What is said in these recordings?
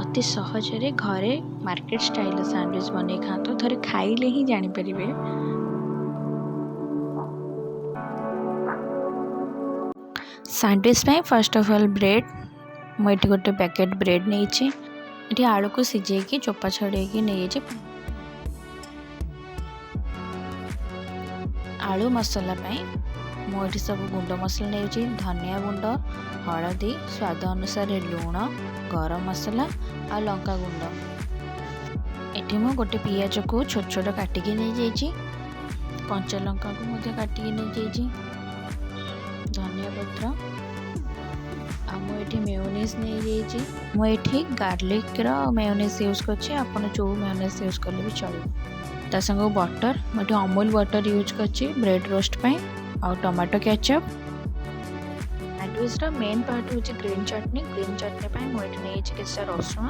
अति सहजरे घरे market style sandwich बनै खातु थरे खाइले ही जानी परिबे। सैंडविच में फर्स्ट ऑफ ऑल ब्रेड मुझे गोटे पैकेट ब्रेड नहीं ये आलू को सिझे चोपा छड़े नहीं आलू मसला मुझे सब गुंड मसला नहीं धनिया गुंड हलदी स्वाद अनुसार लुण गरम मसला आ लंका गुंड एटी मु गोटे पियाज को छोट छोट काटिक नहीं जाइए कंचा लंका को मुझे काटिक नहीं जाइए धनिया पत्र आमुठी मेयोनीज नहीं जाइए मुझे गार्लिक मेयोनीज यूज कर आपन जो मेयोनीज यूज कले भी चलो ता संग बटर मुझे अमूल बटर यूज कर ब्रेड रोस्ट और tomato ketchup sandwich main part हूँ ग्रीन चटनी मुझे नहीं किसी रसुण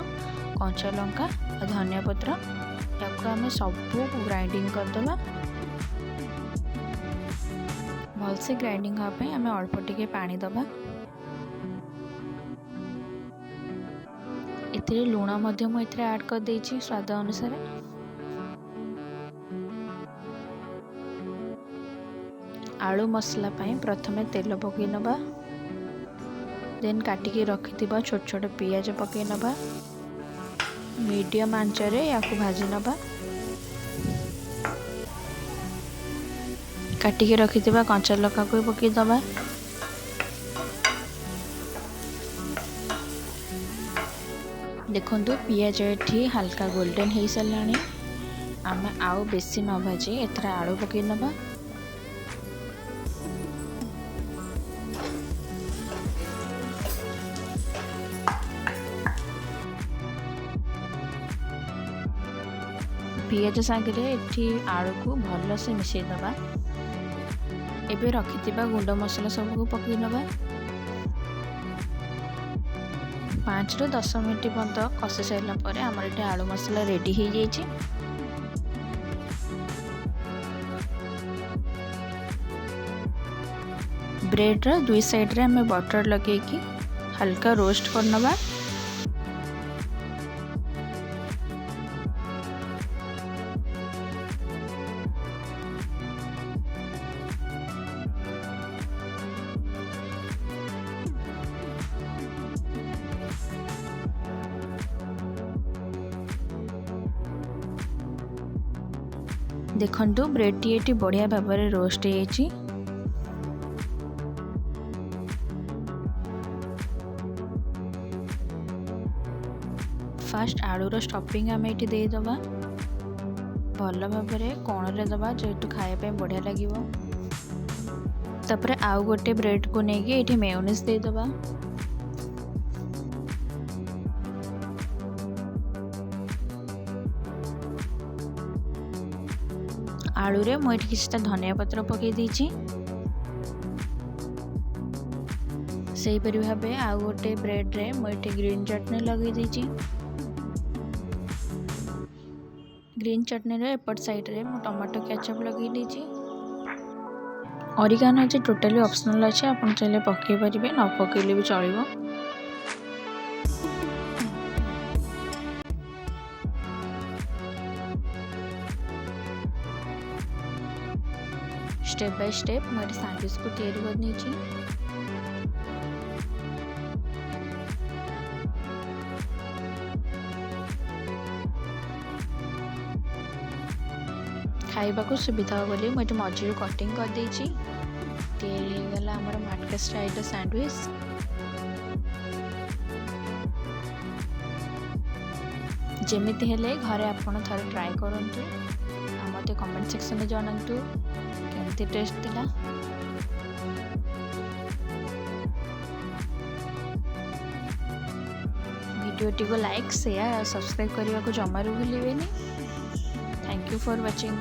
कंचा लंका और धनिया पत्र या आम सब ग्राइंडिंग करदे भलसे ग्राइंडिंग हाँपाई आम अल्प टिके पानी दबा इतने लुण मुझे ऐड कर देछि स्वाद अनुसार आलू मसला प्रथमे तेल पकई नबा देन काटिकी रखि छोट छोट पियाज पकई नबा मीडियम आंचरे या भाजी नबा काटिकी रखि कंचा लंका को पकई दबा देखंतु पियाज एठी हल्का गोल्डन हो साराणी आम आउ बेसी न भाजी एथरा आलू पकई नबा पियाज सागरे एठी आलू को भल से मिसई दबा एबे रखिथिबा गुंड मसला सब को पकई नबा 5 ରୁ 10 मिनट पर्यंत कषि सारा पर आमर ये आलू मसला रेडी हो जाइए ब्रेड रा दुई साइड रे हमें बटर लगे कि हल्का रोस्ट करनबा देखंतु ब्रेड टी बढ़िया भाव में रोस्ट हो फास्ट आलूर स्टफिंग आम ये देदबा भल भाव में कोण रे दबा जेहेतु खाया बढ़िया लगे तापर आउ गोटे ब्रेड को लेकिन ये मेयोनीज देदबा आलू रे मुझे किसी धनिया पत्र पकई देछि से परि भाबे आउ गोटे ब्रेड रे मुझे ग्रीन चटनी लगे देछि ग्रीन चटनी रे एपट साइड रे मु टमाटो केचप लगे देछि ऑरिगानो जे टोटली ऑप्शनल अछि आपन चाहे पकई परिबे न पकईले भी चलिबो स्टेप बाय स्टेप मेरे सैंडविच को तैयारी करनी खाइबा को सुविधा हो बोली मुझे मझीर कटिंग कर देछि तैयारी गला हमर मार्केट स्टाइल सैंडविच जेमिति हेले घरे आपण थरे ट्राई करंतु मते कमेंट सेक्शन में जानंतु केमती टेस्ट थिला वीडियो को लाइक शेयर और सब्सक्राइब करने को जमारू भूलिबेनी। Thank you for watching.